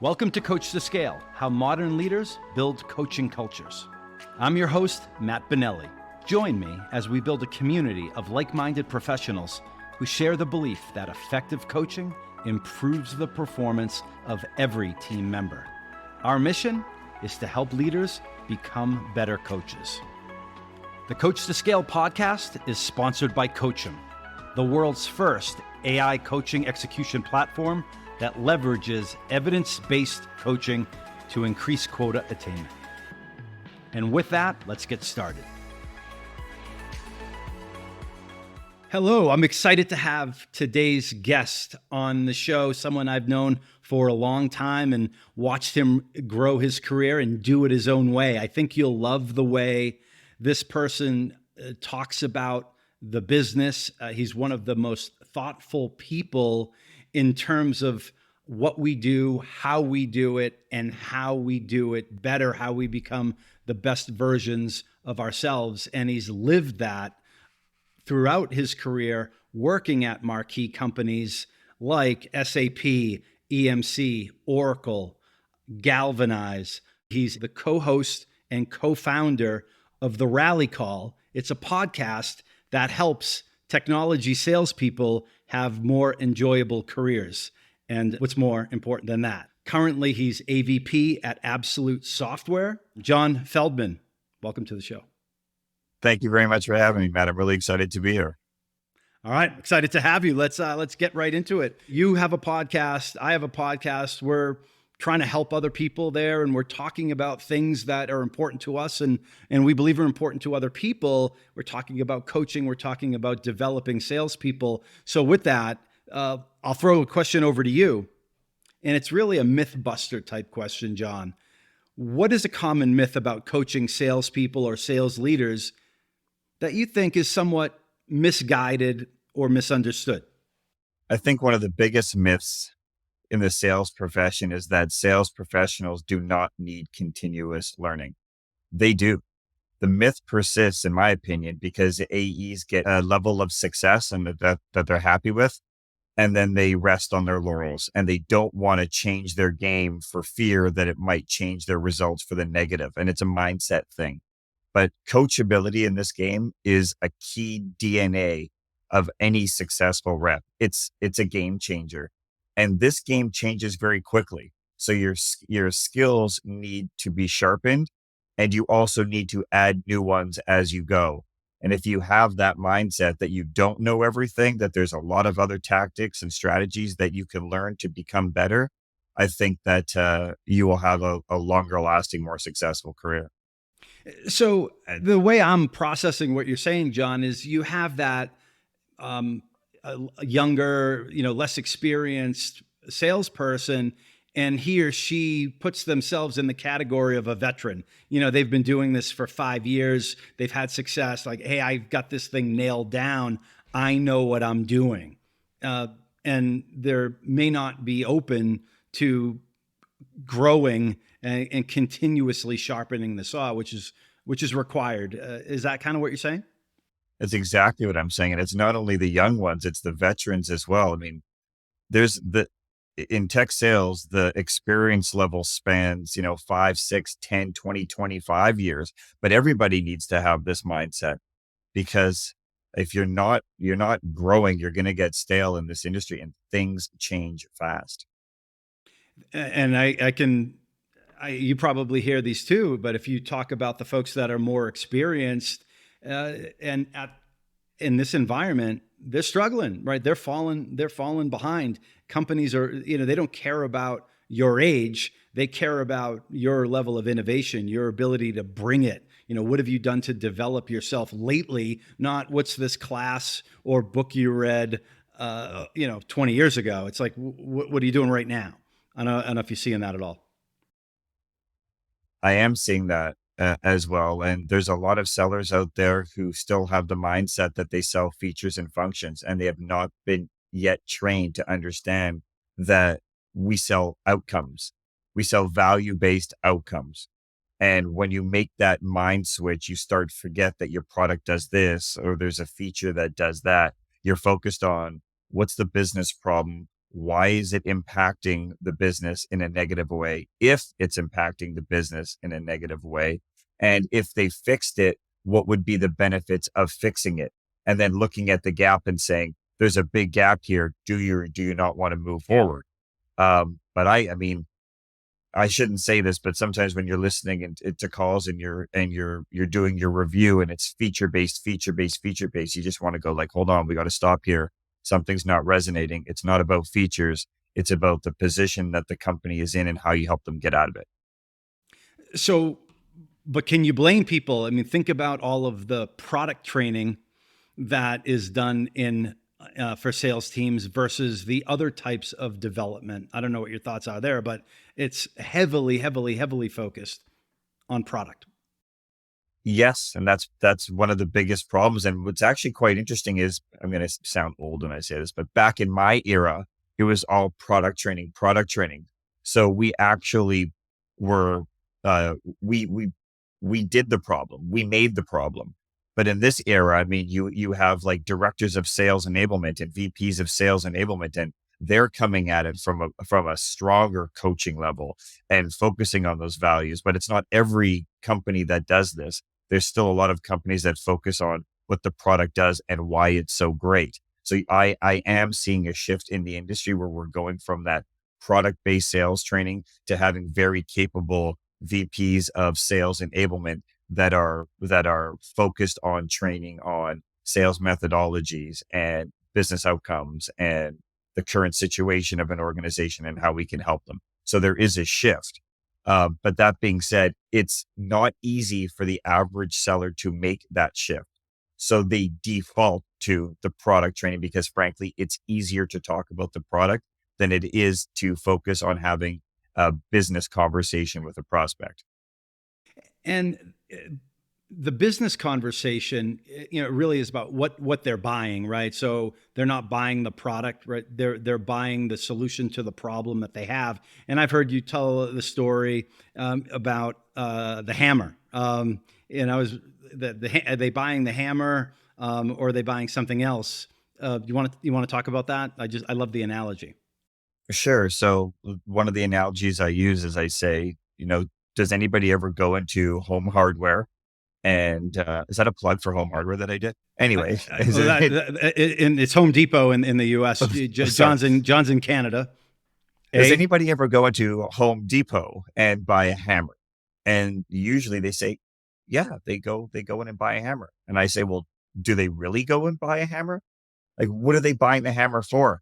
Welcome to Coach2Scale, how modern leaders build coaching cultures. I'm your host, Matt Benelli. Join me as we build a community of like-minded professionals who share the belief that effective coaching improves the performance of every team member. Our mission is to help leaders become better coaches. The Coach2Scale podcast is sponsored by Coachum, the world's first AI coaching execution platform that leverages evidence-based coaching to increase quota attainment. And with that, let's get started. Hello, I'm excited to have today's guest on the show, someone I've known for a long time and watched him grow his career and do it his own way. I think you'll love the way this person talks about the business. He's one of the most thoughtful people in terms of what we do, how we do it, and how we do it better, how we become the best versions of ourselves. And he's lived that throughout his career, working at marquee companies like SAP, EMC, Oracle, Galvanize. He's the co-host and co-founder of The Rally Call. It's a podcast that helps technology salespeople have more enjoyable careers. And what's more important than that? Currently, he's AVP at Absolute Software. Jon Feldman, welcome to the show. Thank you very much for having me, Matt. I'm really excited to be here. All right, excited to have you. Let's get right into it. You have a podcast. I have a podcast. We're trying to help other people there, and we're talking about things that are important to us and we believe are important to other people. We're talking about coaching. We're talking about developing salespeople. So with that, I'll throw a question over to you, and it's really a myth buster type question, Jon. What is a common myth about coaching salespeople or sales leaders that you think is somewhat misguided or misunderstood? I think one of the biggest myths in the sales profession is that sales professionals do not need continuous learning. They do. The myth persists, in my opinion, because AEs get a level of success and that they're happy with, and then they rest on their laurels and they don't want to change their game for fear that it might change their results for the negative. And it's a mindset thing. But coachability in this game is a key DNA of any successful rep. It's a game changer. And this game changes very quickly. So your skills need to be sharpened, and you also need to add new ones as you go. And if you have that mindset that you don't know everything, that there's a lot of other tactics and strategies that you can learn to become better, I think that you will have a longer lasting, more successful career. So the way I'm processing what you're saying, Jon, is you have that a younger, less experienced salesperson, and he or she puts themselves in the category of a veteran. They've been doing this for 5 years. They've had success. Like, hey, I've got this thing nailed down. I know what I'm doing. And there may not be open to growing and continuously sharpening the saw, which is required. Is that kind of what you're saying? That's exactly what I'm saying. And it's not only the young ones, it's the veterans as well. I mean, in tech sales, the experience level spans, 5, 6, 10, 20, 25 years, but everybody needs to have this mindset, because if you're not growing, you're going to get stale in this industry, and things change fast. And you probably hear these too, but if you talk about the folks that are more experienced, in this environment, they're struggling, right? They're falling behind. Companies are, they don't care about your age. They care about your level of innovation, your ability to bring it. What have you done to develop yourself lately? Not what's this class or book you read, 20 years ago. It's like, what are you doing right now? I don't know if you're seeing that at all. I am seeing that as well. And there's a lot of sellers out there who still have the mindset that they sell features and functions, and they have not been yet trained to understand that we sell outcomes. We sell value-based outcomes. And when you make that mind switch, you start to forget that your product does this, or there's a feature that does that. You're focused on what's the business problem, why is it impacting the business in a negative way? If it's impacting the business in a negative way, and if they fixed it, what would be the benefits of fixing it? And then looking at the gap and saying, there's a big gap here. Do you or do you not want to move forward? But I mean, I shouldn't say this, but sometimes when you're listening to calls and you're doing your review and it's feature based, you just want to go like, hold on, we got to stop here. Something's not resonating. It's not about features. It's about the position that the company is in and how you help them get out of it. So, but can you blame people? I mean, think about all of the product training that is done in for sales teams versus the other types of development. I don't know what your thoughts are there, but it's heavily focused on product. Yes, and that's one of the biggest problems. And what's actually quite interesting is, I'm going to sound old when I say this, but back in my era, it was all product training, product training. So we actually were uh, we we we did the problem, we made the problem. But in this era, I mean, you have like directors of sales enablement and VPs of sales enablement, and they're coming at it from a stronger coaching level and focusing on those values. But it's not every company that does this. There's still a lot of companies that focus on what the product does and why it's so great. So I am seeing a shift in the industry where we're going from that product-based sales training to having very capable VPs of sales enablement that are focused on training on sales methodologies and business outcomes and the current situation of an organization and how we can help them. So there is a shift. But that being said, it's not easy for the average seller to make that shift. So they default to the product training because, frankly, it's easier to talk about the product than it is to focus on having a business conversation with a prospect. And the business conversation, really is about what they're buying, right? So they're not buying the product, right? They're buying the solution to the problem that they have. And I've heard you tell the story about the hammer. Is are they buying the hammer, or are they buying something else? You want to talk about that? I love the analogy. Sure. So one of the analogies I use is I say, does anybody ever go into home hardware? And is that a plug for home hardware that I did? Anyway, is Well, it? it's Home Depot in the U.S. Sorry. John's in Canada. Does A anybody ever go into Home Depot and buy a hammer? And usually they say, yeah, they go in and buy a hammer. And I say, well, do they really go and buy a hammer? Like, what are they buying the hammer for?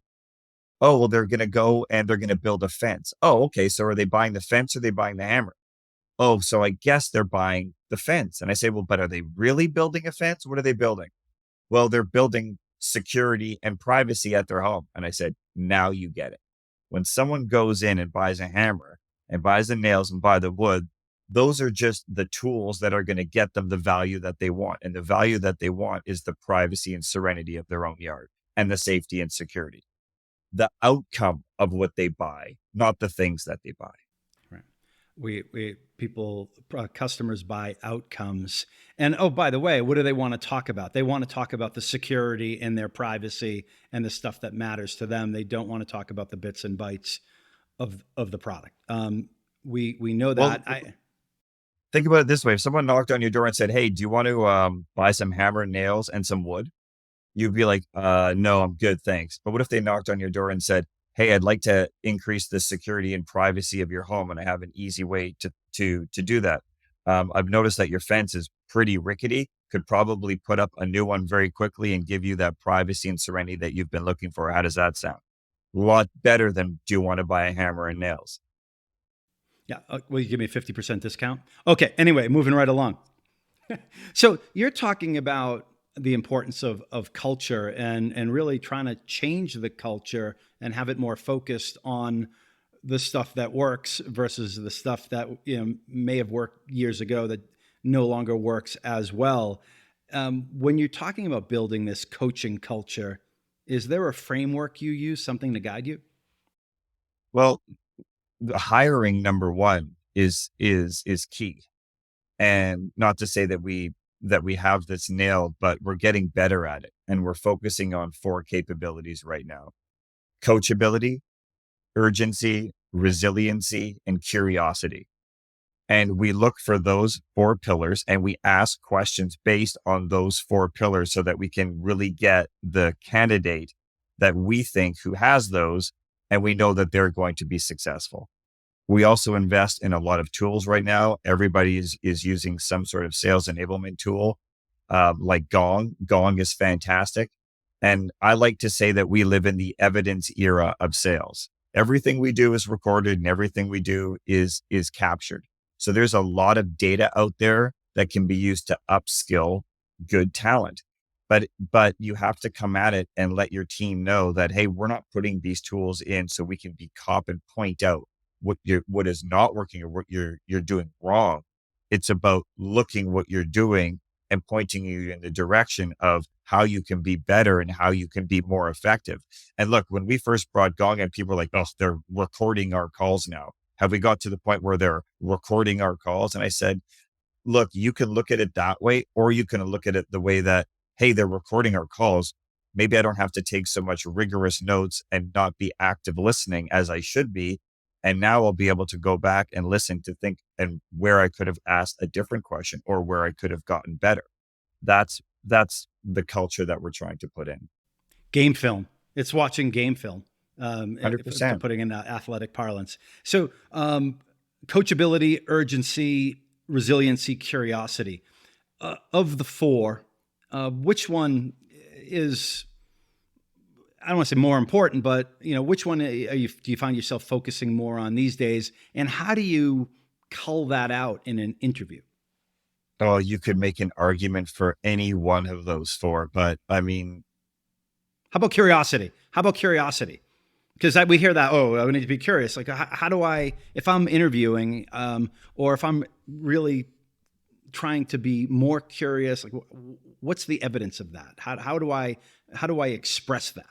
Oh, well, they're going to go and they're going to build a fence. Oh, okay. So are they buying the fence or are they buying the hammer? Oh, so I guess they're buying the fence. And I say, well, but are they really building a fence? What are they building? Well, they're building security and privacy at their home. And I said, now you get it. When someone goes in and buys a hammer and buys the nails and buy the wood, those are just the tools that are going to get them the value that they want. And the value that they want is the privacy and serenity of their own yard and the safety and security. The outcome of what they buy, not the things that they buy. Right. We people customers buy outcomes. And oh, by the way, what do they want to talk about? They want to talk about the security and their privacy and the stuff that matters to them. They don't want to talk about the bits and bytes of the product. We know Well, that. I think about it this way. If someone knocked on your door and said, hey, do you want to buy some hammer and nails and some wood? You'd be like, no, I'm good, thanks. But what if they knocked on your door and said, hey, I'd like to increase the security and privacy of your home, and I have an easy way to do that. I've noticed that your fence is pretty rickety. Could probably put up a new one very quickly and give you that privacy and serenity that you've been looking for. How does that sound? A lot better than do you want to buy a hammer and nails? Yeah. Will you give me a 50% discount? Okay. Anyway, moving right along. So you're talking about the importance of culture and really trying to change the culture and have it more focused on the stuff that works versus the stuff that may have worked years ago that no longer works as well. When you're talking about building this coaching culture, is there a framework you use, something to guide you? Well, the hiring number one is key. And not to say that we have this nailed, but we're getting better at it. And we're focusing on four capabilities right now. coachability, urgency, resiliency, and curiosity. And we look for those four pillars and we ask questions based on those four pillars so that we can really get the candidate that we think who has those, and we know that they're going to be successful. We also invest in a lot of tools right now. Everybody is using some sort of sales enablement tool, like Gong. Gong is fantastic. And I like to say that we live in the evidence era of sales. Everything we do is recorded and everything we do is captured. So there's a lot of data out there that can be used to upskill good talent. But you have to come at it and let your team know that, hey, we're not putting these tools in so we can be cop and point out what is not working or what you're doing wrong. It's about looking what you're doing and pointing you in the direction of how you can be better and how you can be more effective. And look, when we first brought Gong in, people were like, oh, they're recording our calls now. Have we got to the point where they're recording our calls? And I said, look, you can look at it that way, or you can look at it the way that, hey, they're recording our calls. Maybe I don't have to take so much rigorous notes and not be active listening as I should be. And now I'll be able to go back and listen to think and where I could have asked a different question or where I could have gotten better. That's the culture that we're trying to put in. Game film. It's watching game film. To 100%. putting in athletic parlance. So, coachability, urgency, resiliency, curiosity. Of the four, which one is, I don't want to say more important, but which one do you find yourself focusing more on these days, and how do you cull that out in an interview? Oh, you could make an argument for any one of those four, but I mean, How about curiosity? How about curiosity? Because we hear that, oh, I need to be curious. Like, how do I, if I'm interviewing, or if I'm really trying to be more curious, like, what's the evidence of that? How do I express that?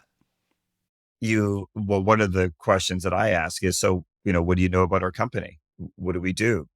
well, one of the questions that I ask is, so, what do you know about our company? What do we do?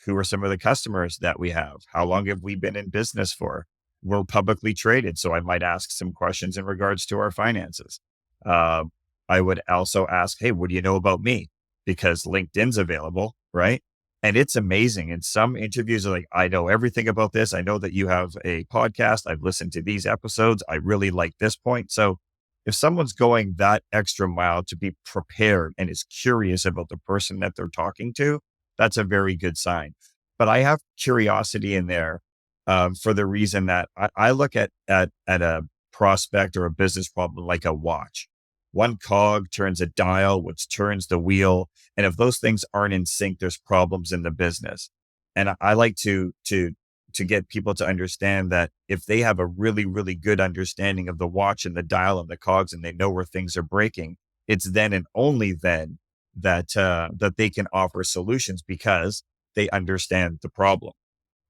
Who are some of the customers that we have? How long have we been in business for? We're publicly traded, so I might ask some questions in regards to our finances. Uh, I would also ask, hey, what do you know about me? Because LinkedIn's available, right? And it's amazing. In some interviews are like, I know everything about this. I know that you have a podcast. I've listened to these episodes. I really like this point. So if someone's going that extra mile to be prepared and is curious about the person that they're talking to, that's a very good sign. But I have curiosity in there, for the reason that I look at a prospect or a business problem like a watch. One cog turns a dial, which turns the wheel. And if those things aren't in sync, there's problems in the business. And I like to get people to understand that if they have a really, really good understanding of the watch and the dial and the cogs, and they know where things are breaking, it's then and only then that they can offer solutions because they understand the problem.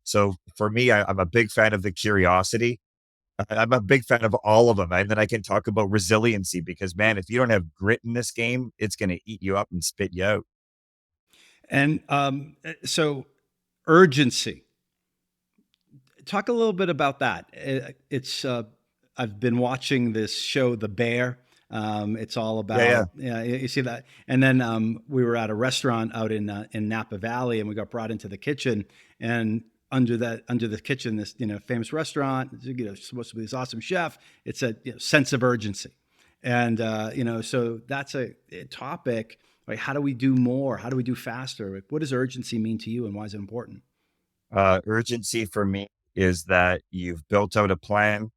So for me, I'm a big fan of the curiosity. I'm a big fan of all of them. And then I can talk about resiliency because, man, if you don't have grit in this game, it's going to eat you up and spit you out. And so, urgency. Talk a little bit about that. It's I've been watching this show, The Bear. It's all Yeah, yeah. about, yeah, you see that. And then we were at a restaurant out in Napa Valley, and we got brought into the kitchen. And under the kitchen, this famous restaurant, supposed to be this awesome chef. It's a sense of urgency, and so that's a topic. Like, how do we do more? How do we do faster? Like, what does urgency mean to you, and why is it important? Urgency for me is that you've built out a plan,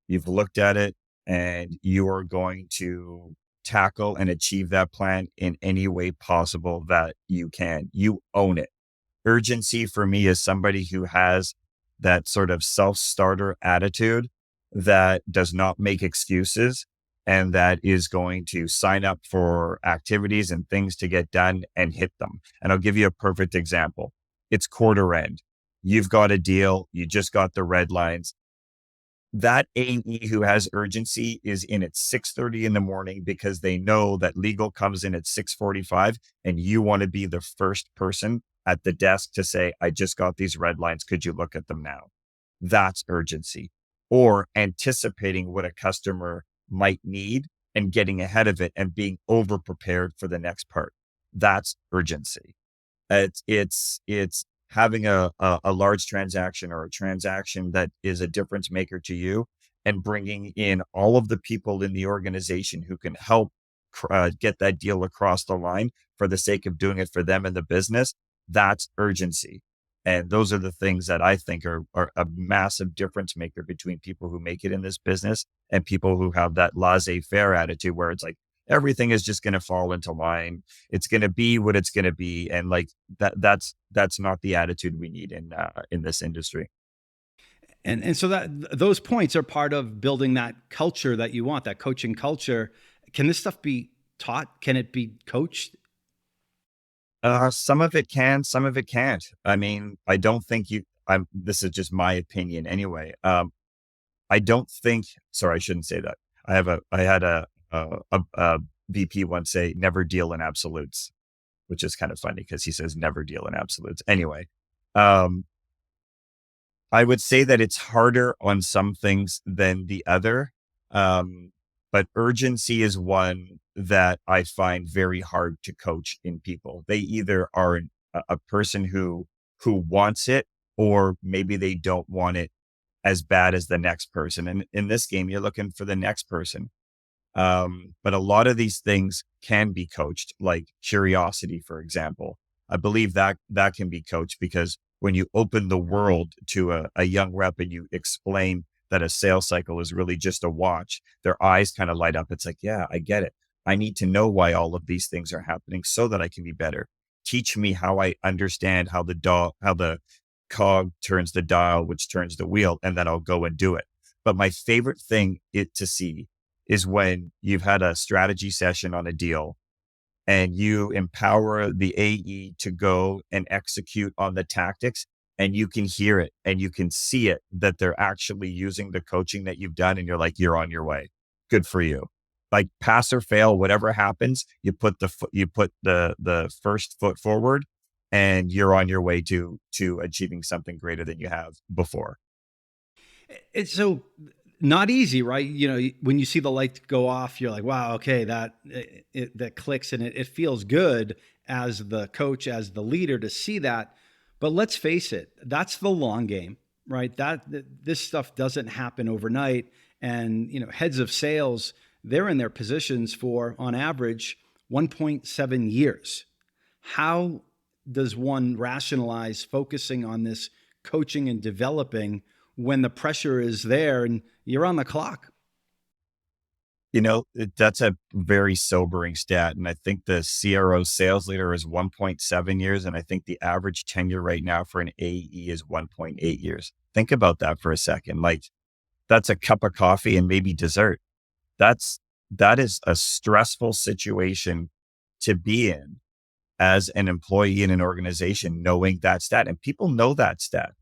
you've looked at it, and you are going to tackle and achieve that plan in any way possible that you can. You own it. Urgency for me is somebody who has that sort of self-starter attitude that does not make excuses and that is going to sign up for activities and things to get done and hit them. And I'll give you a perfect example. It's quarter end. You've got a deal. You just got the red lines. That AE who has urgency is in at 6:30 in the morning because they know that legal comes in at 6:45, and you want to be the first person at the desk to say, I just got these red lines. Could you look at them now? That's urgency. Or anticipating what a customer might need and getting ahead of it and being over prepared for the next part. That's urgency. It's having a large transaction or a transaction that is a difference maker to you, and bringing in all of the people in the organization who can help get that deal across the line for the sake of doing it for them and the business. That's urgency. And those are the things that I think are a massive difference maker between people who make it in this business and people who have that laissez-faire attitude where it's like everything is just going to fall into line. It's going to be what it's going to be, and like that's not the attitude we need in this industry. And so that those points are part of building that culture that you want, that coaching culture. Can this stuff be taught? Can it be coached? Some of it can, some of it can't. I mean, I don't think you. This is just my opinion anyway. I don't think. Sorry, I shouldn't say that. I had a VP once say, "Never deal in absolutes," which is kind of funny because he says, "Never deal in absolutes." Anyway, um, I would say that it's harder on some things than the other. Um, but urgency is one that I find very hard to coach in people. They either are a person who wants it, or maybe they don't want it as bad as the next person. And in this game, you're looking for the next person. But a lot of these things can be coached, like curiosity, for example. I believe that that can be coached because when you open the world to a young rep and you explain that a sales cycle is really just a watch, their eyes kind of light up. It's like, yeah, I get it. I need to know why all of these things are happening so that I can be better. Teach me how I understand how the cog turns the dial, which turns the wheel, and then I'll go and do it. But my favorite thing to see is when you've had a strategy session on a deal and you empower the AE to go and execute on the tactics, and you can hear it and you can see it that they're actually using the coaching that you've done, and you're like, you're on your way. Good for you. Like pass or fail, whatever happens, you put the first foot forward, and you're on your way to achieving something greater than you have before. It's so not easy, right? You know, when you see the light go off, you're like, wow, okay, that clicks, and it feels good as the coach, as the leader to see that. But let's face it, that's the long game, right? This stuff doesn't happen overnight. And, you know, heads of sales, they're in their positions for, on average, 1.7 years. How does one rationalize focusing on this coaching and developing when the pressure is there and you're on the clock? You know, that's a very sobering stat. And I think the CRO sales leader is 1.7 years. And I think the average tenure right now for an AE is 1.8 years. Think about that for a second. Like that's a cup of coffee and maybe dessert. That's, that is a stressful situation to be in as an employee in an organization, knowing that stat. And people know that stat.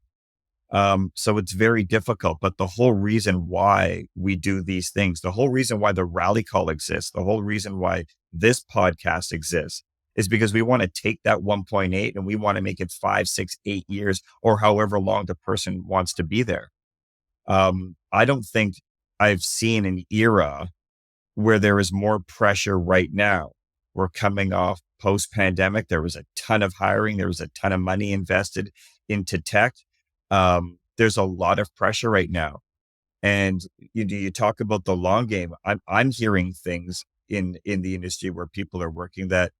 So it's very difficult. But the whole reason why we do these things, the whole reason why the rally call exists, the whole reason why this podcast exists is because we want to take that 1.8 and we want to make it 5, 6, 8 years, or however long the person wants to be there. I don't think I've seen an era where there is more pressure right now. We're coming off post pandemic. There was a ton of hiring. There was a ton of money invested into tech. There's a lot of pressure right now. And you talk about the long game. I'm hearing things in the industry where people are working that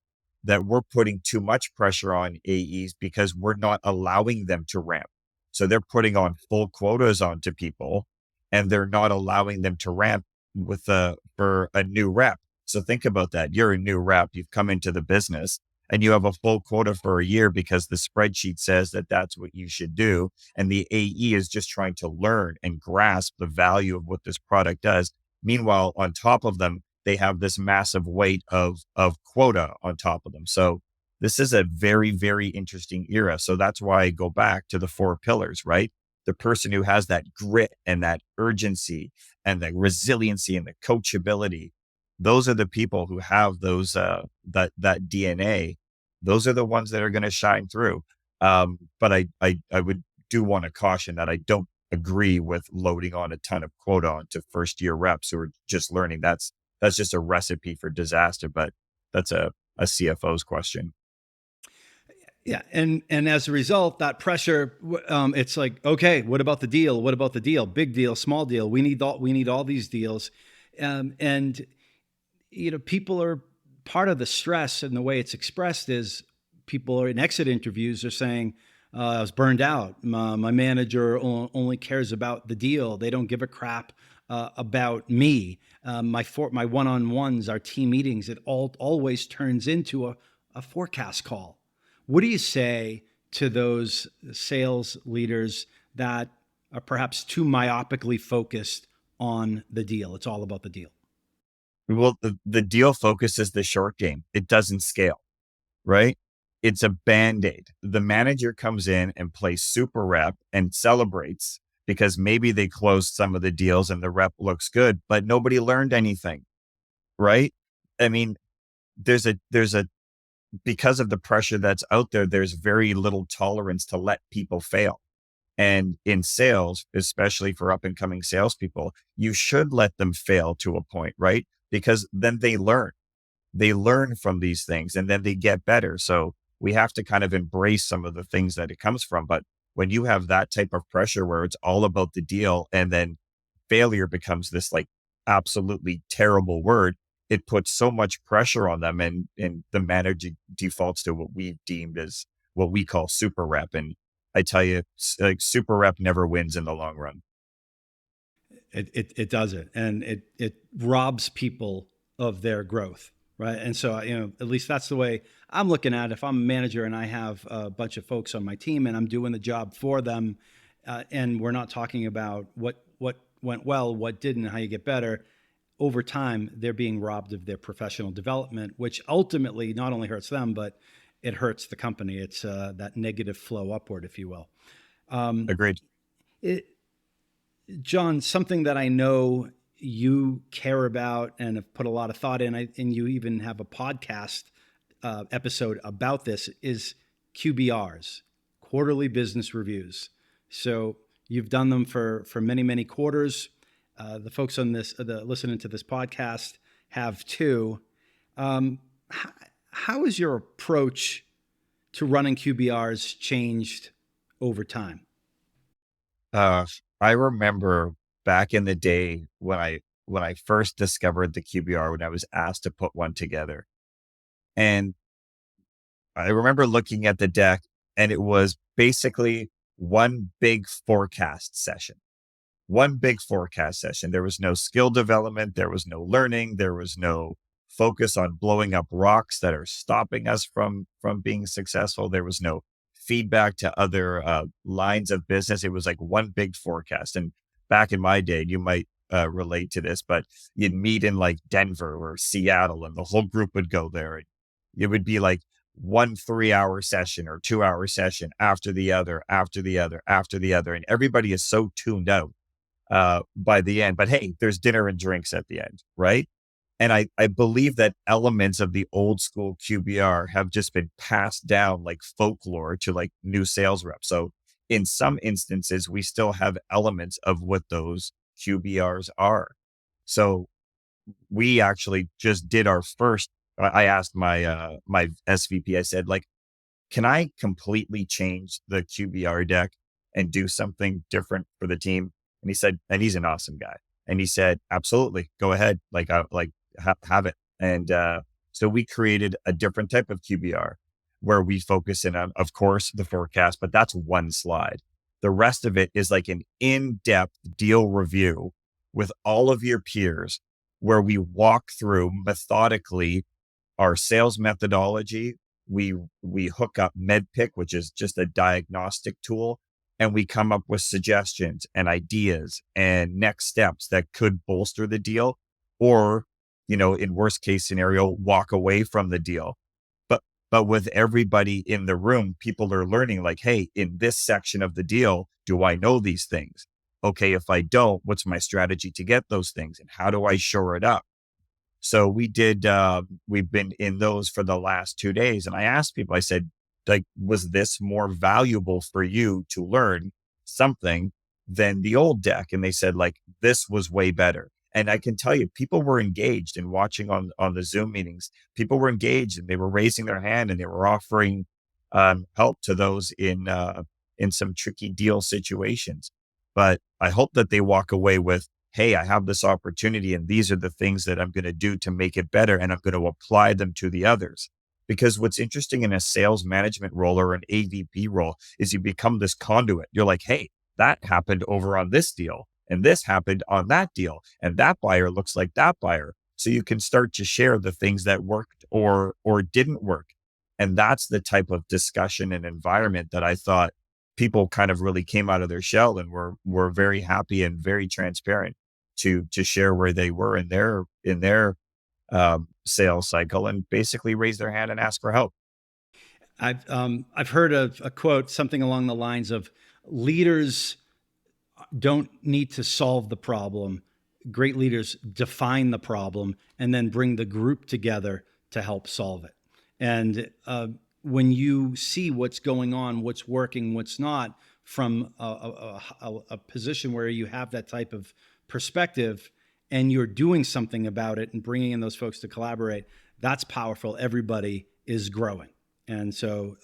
we're putting too much pressure on AEs because we're not allowing them to ramp. So they're putting on full quotas onto people, and they're not allowing them to ramp for a new rep. So think about that. You're a new rep. You've come into the business and you have a full quota for a year because the spreadsheet says that that's what you should do. And the AE is just trying to learn and grasp the value of what this product does. Meanwhile, on top of them, they have this massive weight of quota on top of them. So this is a very, very interesting era. So that's why I go back to the 4 pillars, right? The person who has that grit and that urgency and the resiliency and the coachability, those are the people who have those that DNA. Those are the ones that are going to shine through. But I would do want to caution that I don't agree with loading on a ton of quota onto first year reps who are just learning. that's just a recipe for disaster. But that's a CFO's question. Yeah, and as a result, that pressure, it's like, okay, what about the deal? What about the deal? Big deal, small deal. We need all these deals, and people are part of the stress, and the way it's expressed is people are in exit interviews are saying, I was burned out. My manager only cares about the deal. They don't give a crap about me. My one-on-ones, our team meetings, it always turns into a forecast call. What do you say to those sales leaders that are perhaps too myopically focused on the deal? It's all about the deal. Well, the deal focuses the short game. It doesn't scale, right? It's a band-aid. The manager comes in and plays super rep and celebrates because maybe they closed some of the deals and the rep looks good, but nobody learned anything, right? I mean, there's a because of the pressure that's out there, there's very little tolerance to let people fail. And in sales, especially for up and coming salespeople, you should let them fail to a point, right? Because then they learn from these things and then they get better. So we have to kind of embrace some of the things that it comes from. But when you have that type of pressure where it's all about the deal and then failure becomes this like absolutely terrible word, it puts so much pressure on them, and the manager defaults to what we've deemed as what we call super rep. And I tell you, like super rep never wins in the long run. It doesn't, and it robs people of their growth, right? And so at least that's the way I'm looking at it. If I'm a manager and I have a bunch of folks on my team and I'm doing the job for them, and we're not talking about what went well, what didn't, how you get better. Over time, they're being robbed of their professional development, which ultimately not only hurts them, but it hurts the company. It's that negative flow upward, if you will. Um, Agreed. it, Jon, something that I know you care about and have put a lot of thought in, and you even have a podcast episode about this, is QBRs, quarterly business reviews. So you've done them for many, many quarters. The folks on listening to this podcast have too. How has your approach to running QBRs changed over time? Uh, I remember back in the day when I first discovered the QBR, when I was asked to put one together. And I remember looking at the deck and it was basically one big forecast session. One big forecast session. There was no skill development, there was no learning, there was no focus on blowing up rocks that are stopping us from being successful. There was no feedback to other lines of business. It was like one big forecast. And back in my day, you might relate to this, but you'd meet in like Denver or Seattle, and the whole group would go there. And it would be like one 3 hour session or 2 hour session after the other, after the other, after the other, and everybody is so tuned out by the end. But hey, there's dinner and drinks at the end, right? And I believe that elements of the old school QBR have just been passed down like folklore to like new sales reps. So in some instances, we still have elements of what those QBRs are. So we actually just did our first. I asked my SVP. I said, like, can I completely change the QBR deck and do something different for the team? And he said, and he's an awesome guy. And he said, absolutely, go ahead. Have it. And so we created a different type of QBR where we focus in on, of course, the forecast, but that's one slide. The rest of it is like an in-depth deal review with all of your peers where we walk through methodically our sales methodology. We hook up MedPick, which is just a diagnostic tool, and we come up with suggestions and ideas and next steps that could bolster the deal, or in worst case scenario, walk away from the deal. But with everybody in the room, people are learning like, hey, in this section of the deal, do I know these things? Okay, if I don't, what's my strategy to get those things, and how do I shore it up? So we've been in those for the last 2 days. And I asked people, I said, like, was this more valuable for you to learn something than the old deck? And they said, like, this was way better. And I can tell you, people were engaged in watching on the Zoom meetings. People were engaged and they were raising their hand and they were offering help to those in some tricky deal situations. But I hope that they walk away with, hey, I have this opportunity and these are the things that I'm going to do to make it better. And I'm going to apply them to the others. Because what's interesting in a sales management role or an AVP role is you become this conduit. You're like, hey, that happened over on this deal and this happened on that deal. And that buyer looks like that buyer. So you can start to share the things that worked or didn't work. And that's the type of discussion and environment that I thought people kind of really came out of their shell and were very happy and very transparent to share where they were in their sales cycle and basically raise their hand and ask for help. I've heard of a quote, something along the lines of leaders don't need to solve the problem. Great leaders define the problem and then bring the group together to help solve it. And when you see what's going on, what's working, what's not, from a position where you have that type of perspective and you're doing something about it and bringing in those folks to collaborate, that's powerful. Everybody is growing. And so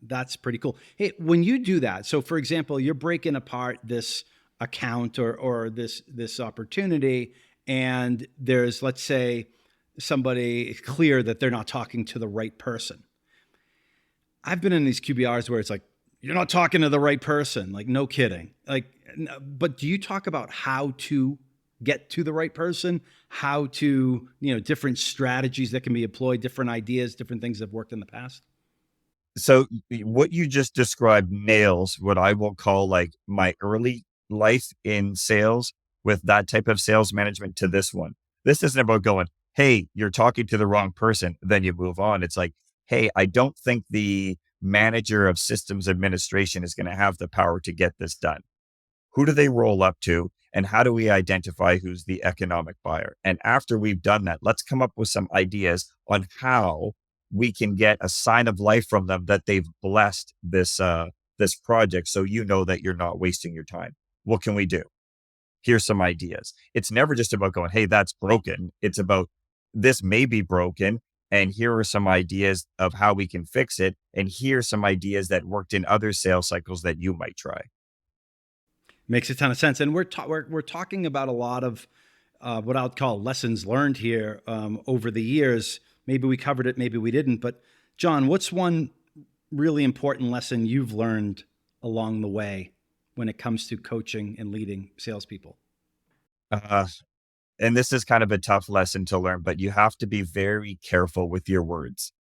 that's pretty cool. Hey, when you do that, so for example, you're breaking apart this account or this opportunity, and there's, let's say, somebody clear that they're not talking to the right person. I've been in these QBRs where it's like, you're not talking to the right person. Like, no kidding. Like, but do you talk about how to get to the right person, how to, different strategies that can be employed, different ideas, different things that have worked in the past? So what you just described nails what I will call like my early life in sales with that type of sales management to this one. This isn't about going, hey, you're talking to the wrong person, then you move on. It's like, hey, I don't think the manager of systems administration is going to have the power to get this done. Who do they roll up to? And how do we identify who's the economic buyer? And after we've done that, let's come up with some ideas on how we can get a sign of life from them that they've blessed this project. So you know that you're not wasting your time. What can we do? Here's some ideas. It's never just about going, hey, that's broken. It's about this may be broken. And here are some ideas of how we can fix it. And here's some ideas that worked in other sales cycles that you might try. Makes a ton of sense. And we're talking about a lot of what I would call lessons learned here over the years. Maybe we covered it, maybe we didn't. But Jon, what's one really important lesson you've learned along the way when it comes to coaching and leading salespeople? And this is kind of a tough lesson to learn, but you have to be very careful with your words.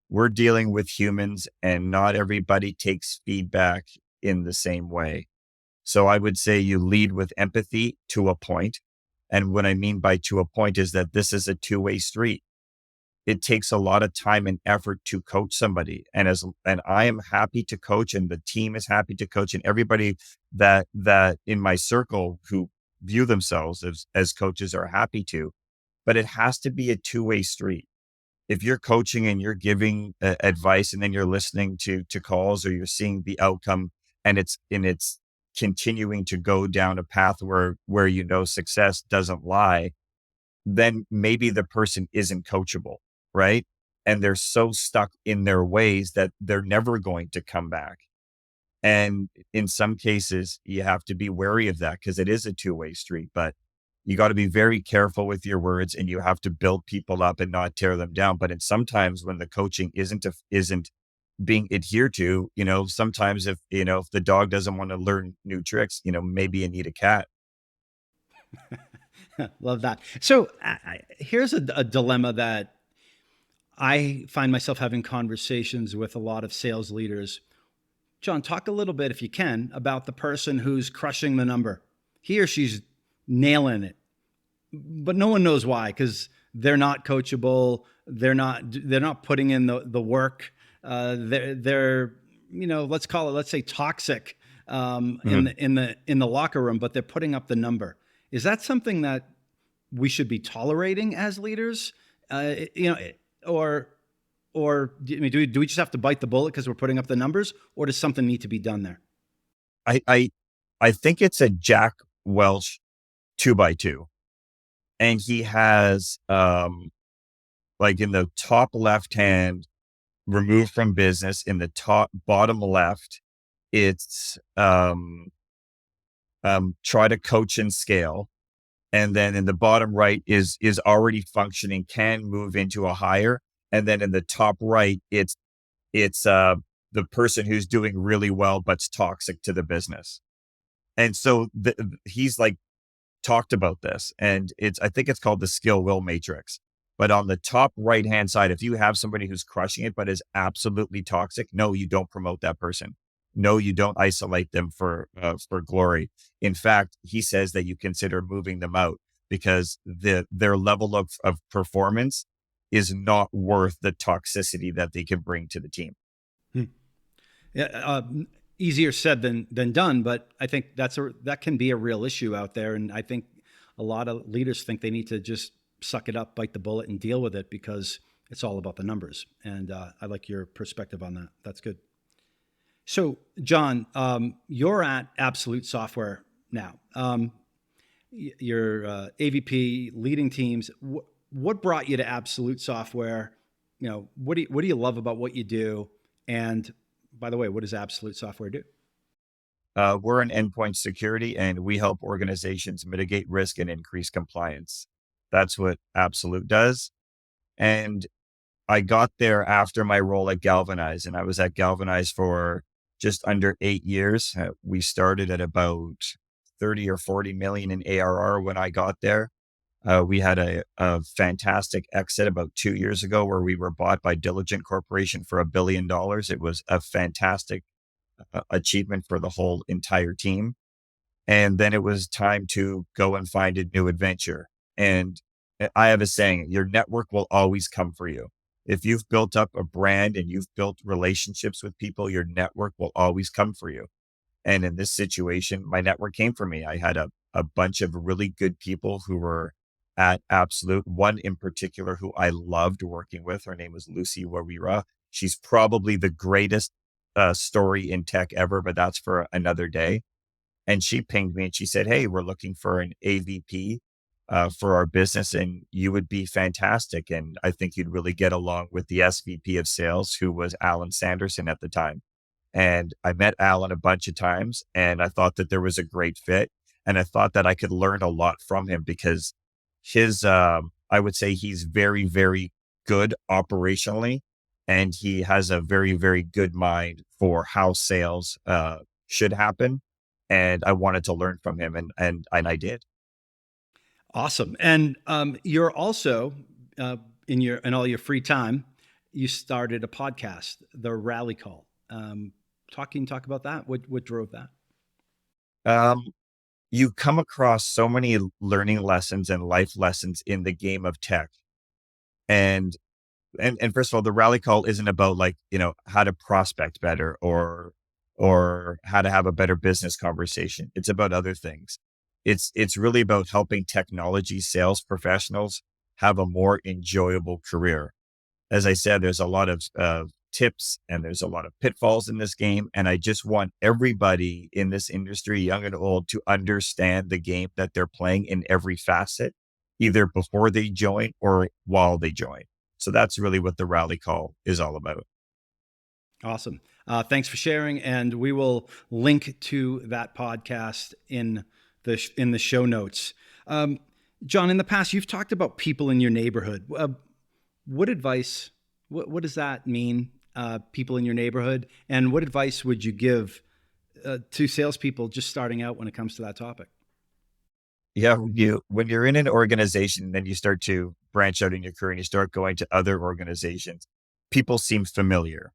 We're dealing with humans and not everybody takes feedback in the same way. So I would say you lead with empathy to a point. And what I mean by to a point is that this is a two-way street. It takes a lot of time and effort to coach somebody. And I am happy to coach and the team is happy to coach and everybody that in my circle who view themselves as coaches are happy to, but it has to be a two-way street. If you're coaching and you're giving advice and then you're listening to calls or you're seeing the outcome and it's continuing to go down a path where success doesn't lie, then maybe the person isn't coachable, right? And they're so stuck in their ways that they're never going to come back. And in some cases, you have to be wary of that because it is a two-way street, but you got to be very careful with your words and you have to build people up and not tear them down. But it's sometimes when the coaching isn't being adhered to, sometimes if the dog doesn't want to learn new tricks, maybe you need a cat. Love that. So here's a dilemma that I find myself having conversations with a lot of sales leaders. Jon, talk a little bit, if you can, about the person who's crushing the number. He or she's nailing it, but no one knows why, because they're not coachable. They're not putting in the work. They're let's say toxic in the locker room, but they're putting up the number. Is that something that we should be tolerating as leaders? Or do we just have to bite the bullet because we're putting up the numbers, or does something need to be done there? I think it's a Jack Welch 2x2. And he has, like in the top left hand, removed from business, in the top bottom left, it's try to coach and scale. And then in the bottom right is already functioning, can move into a higher. And then in the top right, it's the person who's doing really well but's toxic to the business. And so he's like talked about this, and I think it's called the skill will matrix. But on the top right hand side, if you have somebody who's crushing it but is absolutely toxic, no, you don't promote that person. No, you don't isolate them for glory. In fact, he says that you consider moving them out because their level of performance is not worth the toxicity that they can bring to the team. Hmm. Yeah, easier said than done, but I think that can be a real issue out there, and I think a lot of leaders think they need to just suck it up, bite the bullet, and deal with it because it's all about the numbers. And I like your perspective on that. That's good. So, Jon, you're at Absolute Software now. You're AVP, leading teams. What brought you to Absolute Software? What do you love about what you do? And by the way, what does Absolute Software do? We're an endpoint security, and we help organizations mitigate risk and increase compliance. That's what Absolute does. And I got there after my role at Galvanize, and I was at Galvanize for just under 8 years. We started at about 30 or 40 million in ARR when I got there. We had a fantastic exit about 2 years ago where we were bought by Diligent Corporation for $1 billion. It was a fantastic achievement for the whole entire team. And then it was time to go and find a new adventure. And I have a saying, your network will always come for you. If you've built up a brand and you've built relationships with people, your network will always come for you. And in this situation, my network came for me. I had a bunch of really good people who were at Absolute. One in particular who I loved working with, her name was Lucy Wawira. She's probably the greatest story in tech ever, but that's for another day. And she pinged me and she said, "Hey, we're looking for an AVP for our business, and you would be fantastic. And I think you'd really get along with the SVP of sales, who was Alan Sanderson at the time." And I met Alan a bunch of times, and I thought that there was a great fit. And I thought that I could learn a lot from him because I would say he's very, very good operationally, and he has a very, very good mind for how sales should happen. And I wanted to learn from him, and I did. Awesome. And you're also in all your free time, you started a podcast, the Rally Call. Talk about that. What drove that? Um, you come across so many learning lessons and life lessons in the game of tech. And and first of all, the rally call isn't about like, how to prospect better or how to have a better business conversation. It's about other things. It's really about helping technology sales professionals have a more enjoyable career. As I said, there's a lot of tips and there's a lot of pitfalls in this game. And I just want everybody in this industry, young and old, to understand the game that they're playing in every facet, either before they join or while they join. So that's really what the rally call is all about. Awesome. Thanks for sharing, and we will link to that podcast in the show notes. Jon, in the past, you've talked about people in your neighborhood. What advice? What does that mean? People in your neighborhood, and what advice would you give to salespeople just starting out when it comes to that topic? Yeah, when you're in an organization, then you start to branch out in your career and you start going to other organizations. People seem familiar.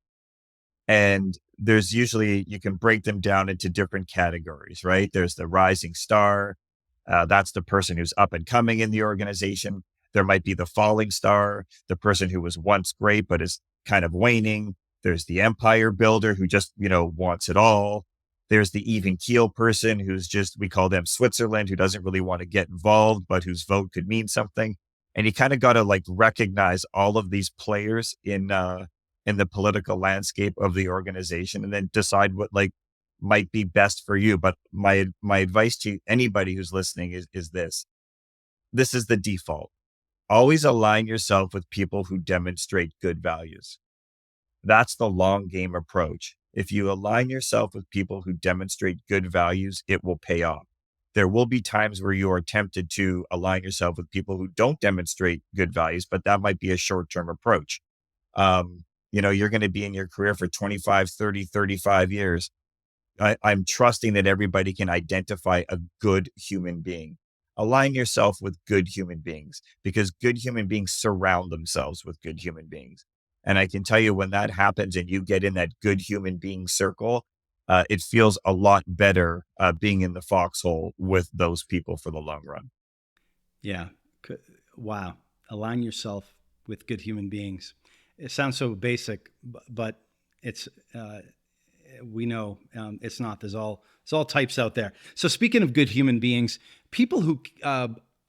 And there's usually, you can break them down into different categories, right? There's the rising star. That's the person who's up and coming in the organization. There might be the falling star, the person who was once great, but is kind of waning. There's the empire builder who just, wants it all. There's the even keel person who's just, we call them Switzerland, who doesn't really want to get involved, but whose vote could mean something. And you kind of got to like recognize all of these players in the political landscape of the organization, and then decide what like might be best for you. But my advice to anybody who's listening is this: this is the default. Always align yourself with people who demonstrate good values. That's the long game approach. If you align yourself with people who demonstrate good values, it will pay off. There will be times where you are tempted to align yourself with people who don't demonstrate good values, but that might be a short-term approach. You're going to be in your career for 25, 30, 35 years. I'm trusting that everybody can identify a good human being. Align yourself with good human beings because good human beings surround themselves with good human beings. And I can tell you when that happens and you get in that good human being circle, it feels a lot better being in the foxhole with those people for the long run. Yeah. Wow. Align yourself with good human beings. It sounds so basic, but it's, we know it's not. There's all types out there. So speaking of good human beings, people who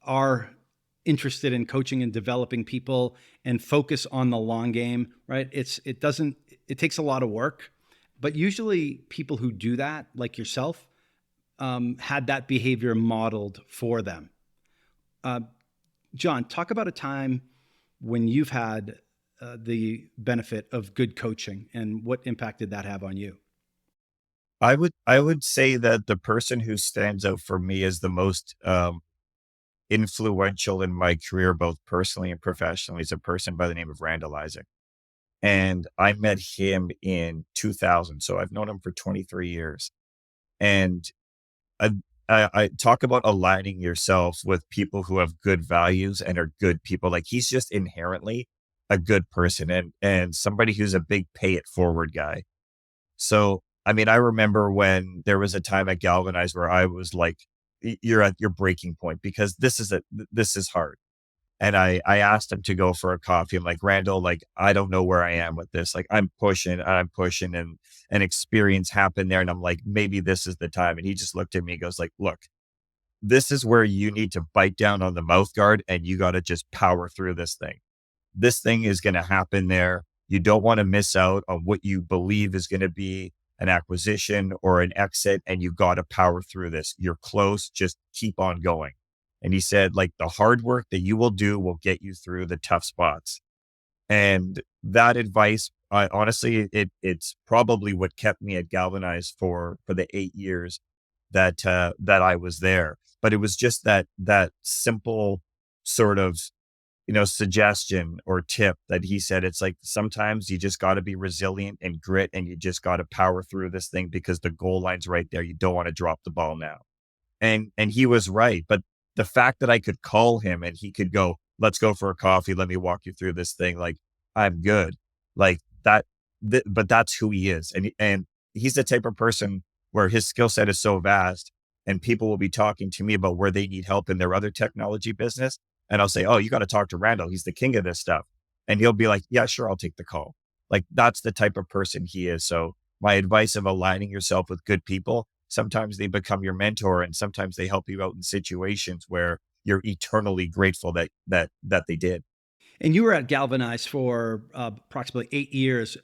are interested in coaching and developing people and focus on the long game, right? It takes a lot of work, but usually people who do that, like yourself, had that behavior modeled for them. Jon, talk about a time when you've had the benefit of good coaching and what impact did that have on you? I would say that the person who stands out for me as the most influential in my career, both personally and professionally, is a person by the name of Randall Isaac. And I met him in 2000. So I've known him for 23 years. And I, I talk about aligning yourself with people who have good values and are good people. Like he's just inherently a good person and somebody who's a big pay it forward guy. So, I mean, I remember when there was a time at Galvanize where I was like, You're at your breaking point because this is hard." And I asked him to go for a coffee. I'm like, "Randall, like I don't know where I am with this. Like I'm pushing, and an experience happened there, and I'm like, maybe this is the time." And he just looked at me, and goes like, "Look, this is where you need to bite down on the mouth guard, and you got to just power through this thing. This thing is going to happen there. You don't want to miss out on what you believe is going to be an acquisition or an exit, and you got to power through this. You're close. Just keep on going." And he said, like, the hard work that you will do will get you through the tough spots. And that advice, honestly, it's probably what kept me at Galvanize for the 8 years that I was there. But it was just that simple sort of suggestion or tip that he said. It's like sometimes you just got to be resilient and grit, and you just got to power through this thing because the goal line's right there. You don't want to drop the ball now. And he was right. But the fact that I could call him and he could go, "Let's go for a coffee. Let me walk you through this thing." Like, I'm good. Like that. But that's who he is. And he's the type of person where his skill set is so vast, and people will be talking to me about where they need help in their other technology business. And I'll say, "Oh, you got to talk to Randall. He's the king of this stuff." And he'll be like, "Yeah, sure. I'll take the call." Like that's the type of person he is. So my advice of aligning yourself with good people, sometimes they become your mentor, and sometimes they help you out in situations where you're eternally grateful that they did. And you were at Galvanize for approximately 8 years.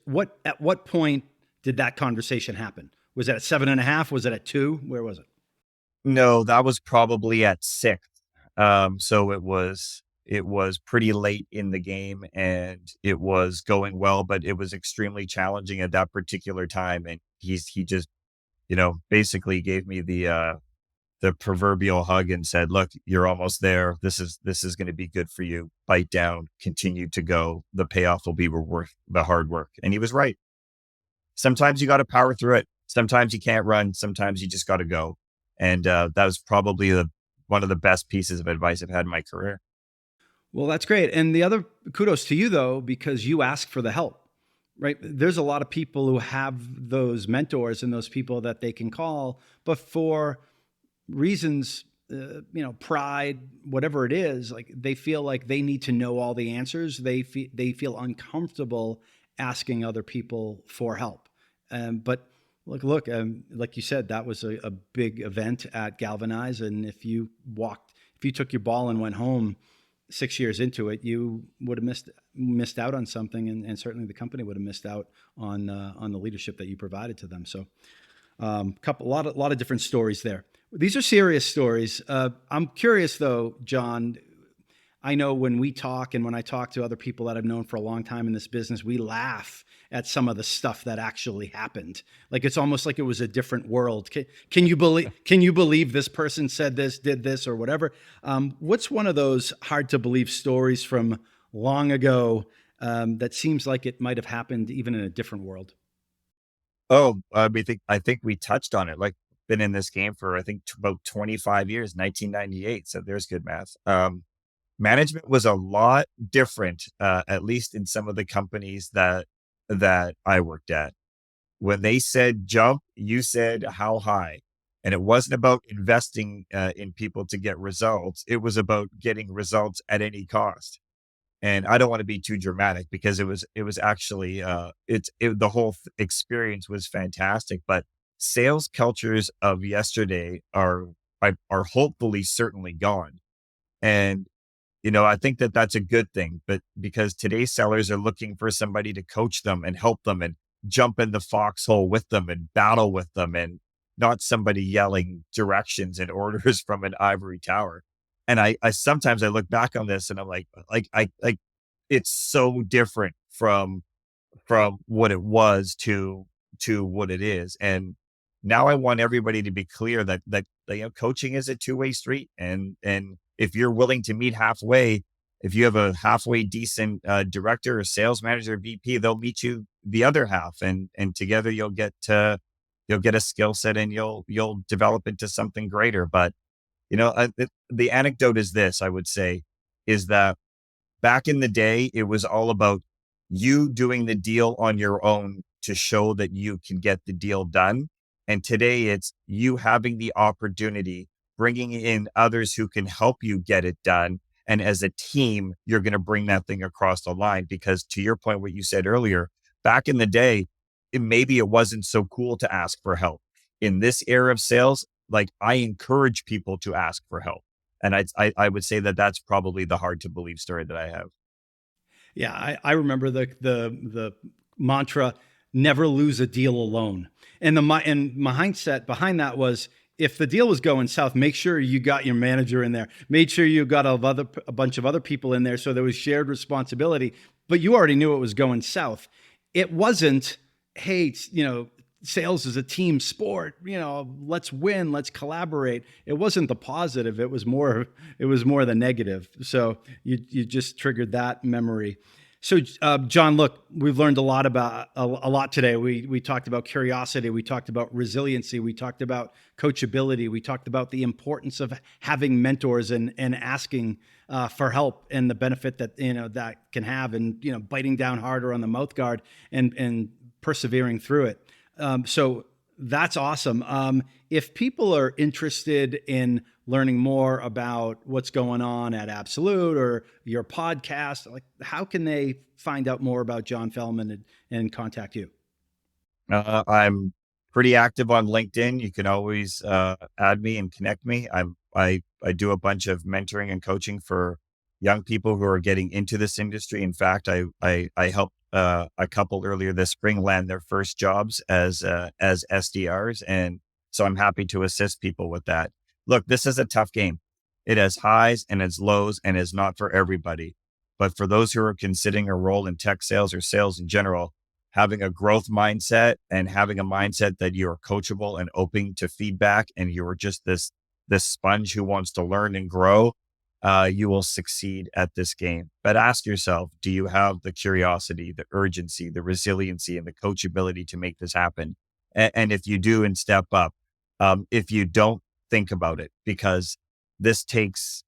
At what point did that conversation happen? Was it at 7.5? Was it at 2? Where was it? No, that was probably at six. So it was pretty late in the game, and it was going well, but it was extremely challenging at that particular time. And he just, basically gave me the proverbial hug and said, "Look, you're almost there. This is going to be good for you. Bite down, continue to go. The payoff will be worth the hard work." And he was right. Sometimes you got to power through it. Sometimes you can't run. Sometimes you just got to go. And that was probably one of the best pieces of advice I've had in my career. Well, that's great. And the other kudos to you, though, because you ask for the help, right? There's a lot of people who have those mentors and those people that they can call, but for reasons, pride, whatever it is, like they feel like they need to know all the answers. They feel uncomfortable asking other people for help. But look, like you said, that was a big event at Galvanize, and if you took your ball and went home 6 years into it, you would have missed out on something, and certainly the company would have missed out on the leadership that you provided to them. So, a lot of different stories there. These are serious stories. I'm curious though, Jon. I know when we talk and when I talk to other people that I've known for a long time in this business, we laugh at some of the stuff that actually happened. Like it's almost like it was a different world. Can you believe this person said this, did this, or whatever? What's one of those hard to believe stories from long ago that seems like it might have happened even in a different world? Oh, I think we touched on it. Like, been in this game for I think about 25 years, 1998. So there's good math. Management was a lot different, at least in some of the companies that I worked at. When they said jump, you said how high. And it wasn't about investing in people to get results. It was about getting results at any cost. And I don't want to be too dramatic because it was actually the whole experience was fantastic. But sales cultures of yesterday are hopefully certainly gone. And I think that that's a good thing, but because today's sellers are looking for somebody to coach them and help them and jump in the foxhole with them and battle with them and not somebody yelling directions and orders from an ivory tower. And I sometimes I look back on this and I'm like it's so different from what it was to what it is. And now I want everybody to be clear that coaching is a two-way street. And if you're willing to meet halfway, if you have a halfway decent director or sales manager, VP, they'll meet you the other half, and together you'll get a skill set and you'll develop into something greater. But the anecdote is this, I would say, is that back in the day, it was all about you doing the deal on your own to show that you can get the deal done. And today it's you having the opportunity, bringing in others who can help you get it done. And as a team, you're going to bring that thing across the line. Because to your point, what you said earlier, back in the day, maybe it wasn't so cool to ask for help. In this era of sales, like I encourage people to ask for help. And I would say that that's probably the hard to believe story that I have. Yeah, I remember the mantra, never lose a deal alone. And my mindset behind that was, if the deal was going south, make sure you got your manager in there. Made sure you got a bunch of other people in there, so there was shared responsibility. But you already knew it was going south. It wasn't, hey, sales is a team sport. Let's win, let's collaborate. It wasn't the positive. It was more the negative. So you just triggered that memory. So, John, look, we've learned a lot today. We talked about curiosity. We talked about resiliency. We talked about coachability. We talked about the importance of having mentors and asking for help and the benefit that that can have, and biting down harder on the mouth guard and persevering through it. So that's awesome. If people are interested in learning more about what's going on at Absolute or your podcast, like how can they find out more about Jon Feldman and contact you? I'm pretty active on LinkedIn. You can always add me and connect me. I do a bunch of mentoring and coaching for young people who are getting into this industry. In fact, I helped a couple earlier this spring land their first jobs as SDRs, and so I'm happy to assist people with that. Look, this is a tough game. It has highs and its lows, and is not for everybody. But for those who are considering a role in tech sales or sales in general, having a growth mindset and having a mindset that you're coachable and open to feedback, and you're just this sponge who wants to learn and grow, you will succeed at this game. But ask yourself, do you have the curiosity, the urgency, the resiliency, and the coachability to make this happen? And if you do, and step up. If you don't, think about it, because this takes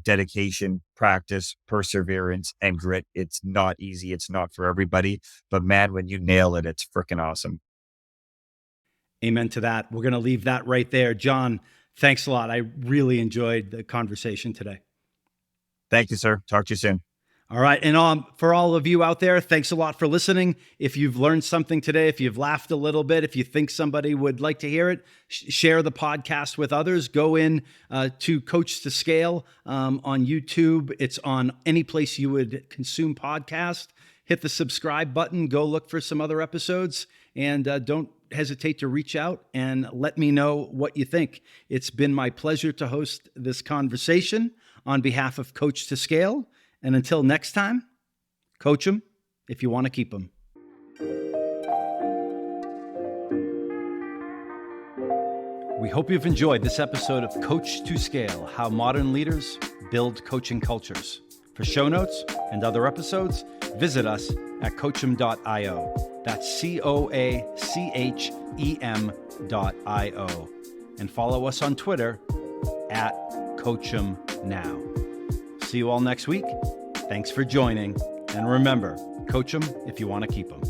dedication, practice, perseverance, and grit. It's not easy. It's not for everybody. But man, when you nail it, it's freaking awesome. Amen to that. We're going to leave that right there. John, thanks a lot. I really enjoyed the conversation today. Thank you, sir. Talk to you soon. All right. And for all of you out there, thanks a lot for listening. If you've learned something today, if you've laughed a little bit, if you think somebody would like to hear it, share the podcast with others. Go in to Coach2Scale on YouTube. It's on any place you would consume podcast. Hit the subscribe button. Go look for some other episodes. And don't hesitate to reach out and let me know what you think. It's been my pleasure to host this conversation. on behalf of Coach2Scale. And until next time, coach them if you want to keep them. We hope you've enjoyed this episode of Coach2Scale, How Modern Leaders Build Coaching Cultures. For show notes and other episodes, visit us at coachem.io. That's COACHEM.io. And follow us on Twitter at CoachemNow. See you all next week. Thanks for joining. And remember, coach them if you want to keep them.